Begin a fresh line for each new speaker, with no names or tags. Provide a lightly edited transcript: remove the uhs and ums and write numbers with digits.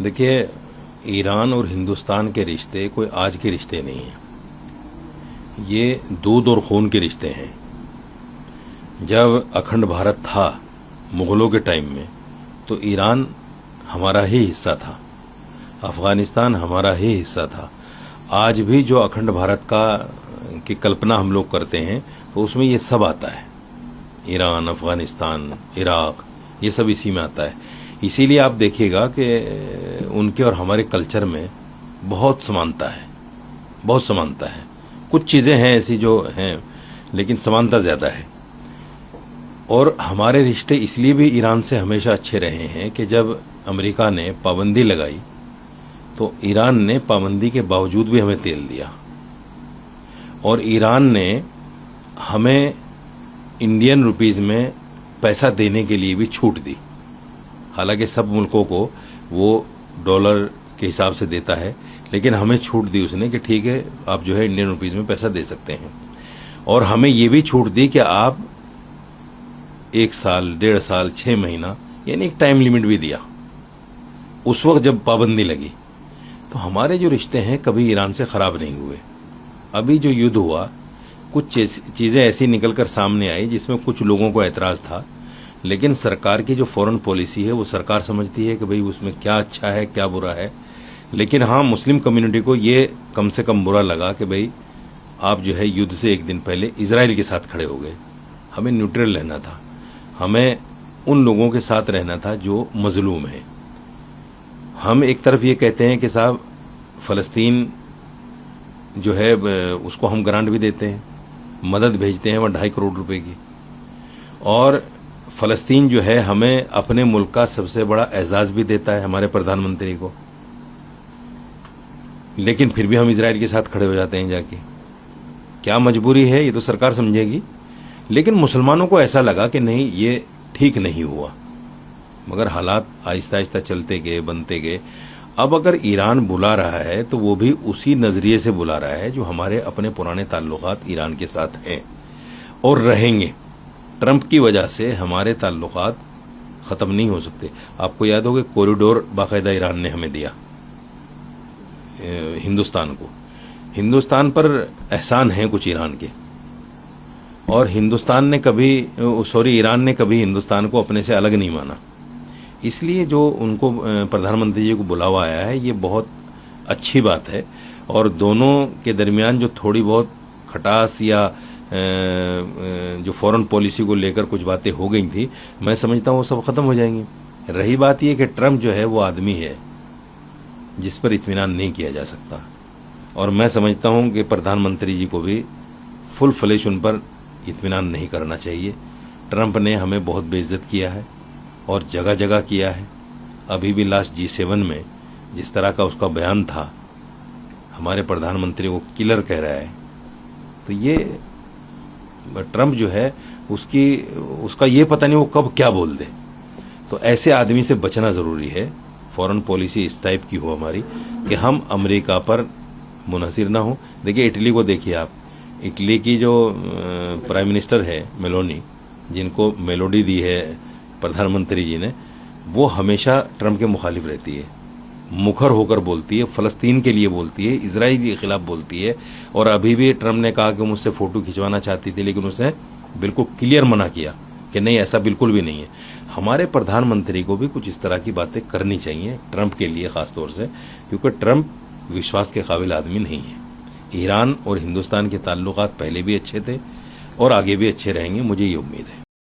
देखिए, ईरान और हिंदुस्तान के रिश्ते कोई आज के रिश्ते नहीं हैं। ये दूध और खून के रिश्ते हैं। जब अखंड भारत था मुग़लों के टाइम में, तो ईरान हमारा ही हिस्सा था, अफ़गानिस्तान हमारा ही हिस्सा था। आज भी जो अखंड भारत की कल्पना हम लोग करते हैं, तो उसमें ये सब आता है। ईरान, अफ़गानिस्तान, इराक़, ये सब इसी में आता है। इसीलिए आप देखिएगा कि उनके और हमारे कल्चर में बहुत समानता है, बहुत समानता है। कुछ चीज़ें हैं ऐसी जो हैं, लेकिन समानता ज़्यादा है। और हमारे रिश्ते इसलिए भी ईरान से हमेशा अच्छे रहे हैं कि जब अमेरिका ने पाबंदी लगाई, तो ईरान ने पाबंदी के बावजूद भी हमें तेल दिया। और ईरान ने हमें इंडियन रुपीज़ में पैसा देने के लिए भी छूट दी। हालांकि सब मुल्कों को वो डॉलर के हिसाब से देता है, लेकिन हमें छूट दी उसने कि ठीक है, आप जो है इंडियन रुपीज़ में पैसा दे सकते हैं। और हमें ये भी छूट दी कि आप 1 साल, 1.5 साल, 6 महीना, यानी एक टाइम लिमिट भी दिया उस वक्त जब पाबंदी लगी। तो हमारे जो रिश्ते हैं कभी ईरान से ख़राब नहीं हुए। अभी जो युद्ध हुआ, कुछ चीज़ें ऐसी निकल कर सामने आई जिसमें कुछ लोगों को एतराज़ था, लेकिन सरकार की जो फॉरेन पॉलिसी है वो सरकार समझती है कि भाई उसमें क्या अच्छा है क्या बुरा है। लेकिन हाँ, मुस्लिम कम्युनिटी को ये कम से कम बुरा लगा कि भाई आप जो है युद्ध से एक दिन पहले इजराइल के साथ खड़े हो गए। हमें न्यूट्रल रहना था, हमें उन लोगों के साथ रहना था जो मजलूम हैं। हम एक तरफ ये कहते हैं कि साहब फ़लस्तीन जो है उसको हम ग्रांट भी देते हैं, मदद भेजते हैं वह 2.5 करोड़ रुपए की, और फ़लस्तीन जो है हमें अपने मुल्क का सबसे बड़ा एजाज़ भी देता है हमारे प्रधानमंत्री को। लेकिन फिर भी हम इजराइल के साथ खड़े हो जाते हैं जाके। क्या मजबूरी है ये तो सरकार समझेगी। लेकिन मुसलमानों को ऐसा लगा कि नहीं, ये ठीक नहीं हुआ। मगर हालात आहिस्ता आहिस्ता चलते गए, बनते गए। अब अगर ईरान बुला रहा है तो वो भी उसी नज़रिए से बुला रहा है जो हमारे अपने पुराने ताल्लुकात ईरान के साथ हैं और रहेंगे। ट्रंप की वजह से हमारे ताल्लुकात ख़त्म नहीं हो सकते। आपको याद होगा कॉरिडोर बाकायदा ईरान ने हमें दिया हिंदुस्तान को। हिंदुस्तान पर एहसान है कुछ ईरान के, और ईरान ने कभी हिंदुस्तान को अपने से अलग नहीं माना। इसलिए जो उनको प्रधानमंत्री जी को बुलावा आया है, ये बहुत अच्छी बात है। और दोनों के दरमियान जो थोड़ी बहुत खटास या जो फॉरेन पॉलिसी को लेकर कुछ बातें हो गई थी, मैं समझता हूँ वो सब ख़त्म हो जाएंगी। रही बात ये कि ट्रंप जो है वो आदमी है जिस पर इत्मीनान नहीं किया जा सकता, और मैं समझता हूँ कि प्रधानमंत्री जी को भी फुल फ्लेश उन पर इत्मीनान नहीं करना चाहिए। ट्रंप ने हमें बहुत बेइज्जत किया है और जगह जगह किया है। अभी भी लास्ट G7 में जिस तरह का उसका बयान था, हमारे प्रधानमंत्री को किलर कह रहा है, तो ये ट्रंप जो है उसका ये पता नहीं वो कब क्या बोल दे। तो ऐसे आदमी से बचना ज़रूरी है। फॉरेन पॉलिसी इस टाइप की हो हमारी कि हम अमेरिका पर मुनहसिर ना हो। देखिए इटली को देखिए आप, इटली की जो प्राइम मिनिस्टर है मेलोनी, जिनको मेलोडी दी है प्रधानमंत्री जी ने, वो हमेशा ट्रंप के मुखालिफ रहती है, मुखर होकर बोलती है, फ़लस्तीन के लिए बोलती है, इजराइल के खिलाफ बोलती है। और अभी भी ट्रंप ने कहा कि मुझसे फ़ोटो खिंचवाना चाहती थी, लेकिन उसने बिल्कुल क्लियर मना किया कि नहीं, ऐसा बिल्कुल भी नहीं है। हमारे प्रधानमंत्री को भी कुछ इस तरह की बातें करनी चाहिए, ट्रंप के लिए ख़ास तौर से, क्योंकि ट्रंप विश्वास के काबिल आदमी नहीं है। ईरान और हिंदुस्तान के ताल्लुकात पहले भी अच्छे थे और आगे भी अच्छे रहेंगे, मुझे ये उम्मीद है।